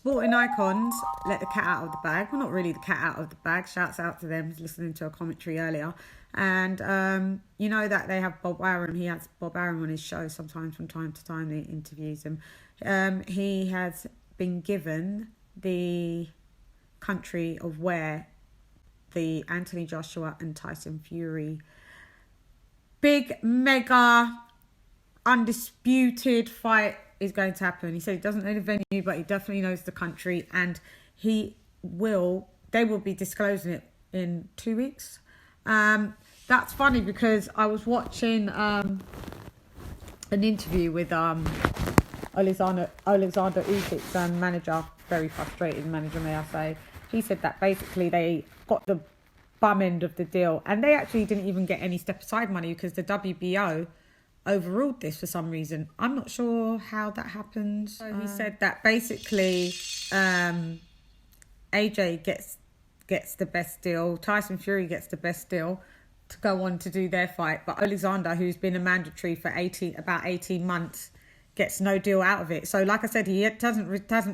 Spirting Icons let the cat out of the bag. Well, not really the cat out of the bag. Shouts out to them, listening to a commentary earlier. And you know that they have Bob Arum. He has Bob Arum on his show sometimes from time to time. He interviews him. He has been given the country of where the Anthony Joshua and Tyson Fury big, mega, undisputed fight is going to happen. He said he doesn't know the venue, but he definitely knows the country, and they will be disclosing it in 2 weeks. That's funny because I was watching an interview with Alexander Usyk's manager, very frustrated manager, may I say. He said that basically they got the bum end of the deal, and they actually didn't even get any step aside money because the WBO overruled this for some reason. I'm not sure how that happened. So he said that basically AJ gets the best deal, Tyson Fury gets the best deal to go on to do their fight, but Alexander, who's been a mandatory for about 18 months, gets no deal out of it. So like I said, he hasn't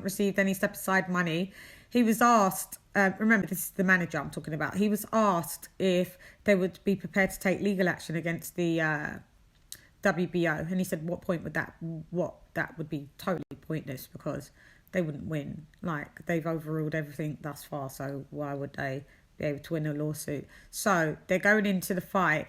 received any step aside money. He was asked, remember this is the manager I'm talking about, he was asked if they would be prepared to take legal action against the WBO, and he said that would be totally pointless because they wouldn't win. Like, they've overruled everything thus far, so why would they be able to win a lawsuit? So they're going into the fight.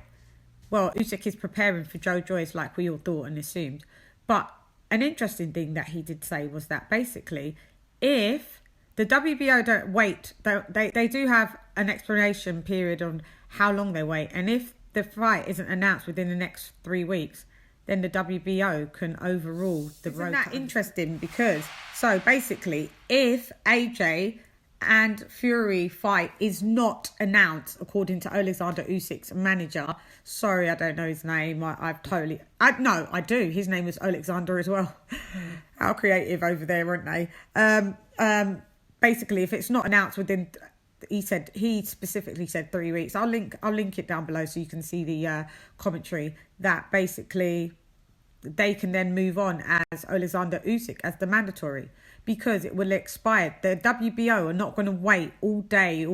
Well, Usyk is preparing for Joe Joyce like we all thought and assumed, but an interesting thing that he did say was that basically if the WBO don't wait, they do have an explanation period on how long they wait, and if the fight isn't announced within the next 3 weeks, then the WBO can overrule the road. Isn't that interesting? Because, so basically, if AJ and Fury fight is not announced, according to Alexander Usyk's manager, sorry, I don't know his name. I do. His name is Alexander as well. How creative over there, aren't they? Basically, if it's not announced within, he specifically said 3 weeks. I'll link it down below so you can see the commentary, that basically they can then move on as Alexander Usyk as the mandatory because it will expire. The WBO are not going to wait all day,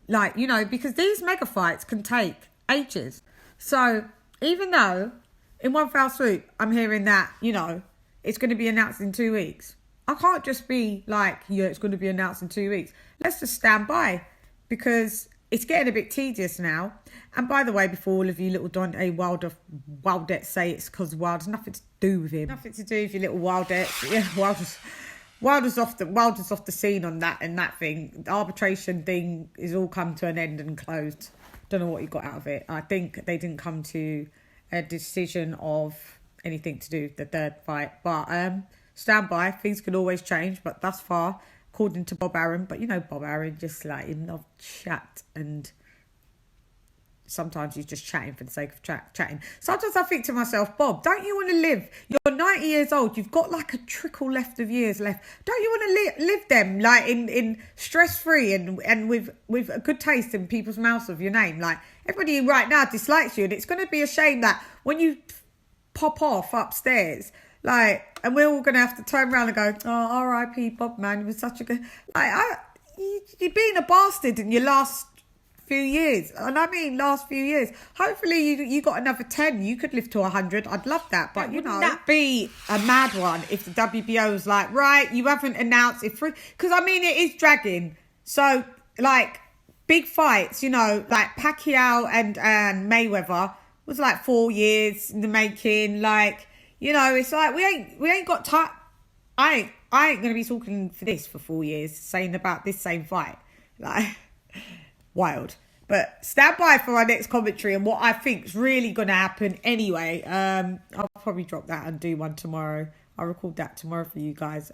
because these mega fights can take ages. So even though in one fell swoop I'm hearing that, it's going to be announced in 2 weeks, I can't just be like, yeah, it's going to be announced in 2 weeks. Let's just stand by because it's getting a bit tedious now. And by the way, before all of you little Dante Wildettes say it's because Wilder's nothing to do with him. Nothing to do with your little Wildettes. Yeah, Wilder's off the scene on that and that thing. The arbitration thing is all come to an end and closed. Don't know what he got out of it. I think they didn't come to a decision of anything to do with the third fight. But stand by, things can always change, but thus far, according to Bob Arum, but Bob Arum just like him love chat, and sometimes he's just chatting for the sake of chatting. Sometimes I think to myself, Bob, don't you want to live? You're 90 years old, you've got like a trickle left of years left. Don't you want to live them like in stress-free and with a good taste in people's mouths of your name? Like, everybody right now dislikes you, and it's going to be a shame that when you pop off upstairs, and we're all going to have to turn around and go, oh, R.I.P. Bob, man, he was such a good... you've been a bastard in your last few years. And I mean last few years. Hopefully you got another 10. You could live to 100. I'd love that. But, wouldn't that be a mad one if the WBO was like, right, you haven't announced it free? Because, it is dragging. So, big fights, like Pacquiao and Mayweather was 4 years in the making, it's like we ain't got time. I ain't gonna be talking for this for 4 years, saying about this same fight. Wild. But stand by for our next commentary and what I think's really gonna happen anyway. I'll probably drop that and do one tomorrow. I'll record that tomorrow for you guys.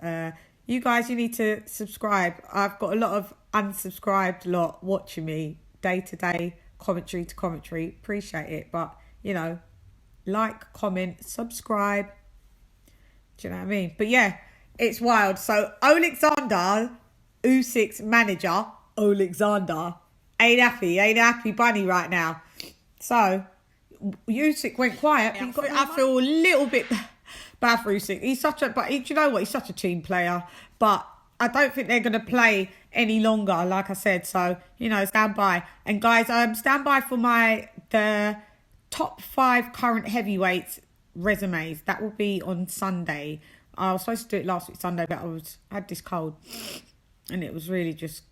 You need to subscribe. I've got a lot of unsubscribed lot watching me day to day, commentary to commentary. Appreciate it, but like, comment, subscribe. Do you know what I mean? But yeah, it's wild. So Alexander Usyk's manager, Alexander, ain't happy bunny right now. So Usyk went quiet. I feel a little bit bad for Usyk. He's such a team player. But I don't think they're going to play any longer, like I said. So, you know, stand by. And guys, stand by for the top 5 current heavyweights resumes. That will be on Sunday. I was supposed to do it last week Sunday, but I had this cold and it was really just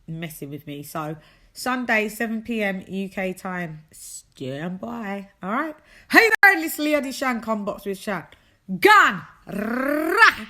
messing with me. So Sunday, 7 p.m. UK time. Stand by. All right. Hey there, this is Lady Shan Combox with Shan. Gun! Rah!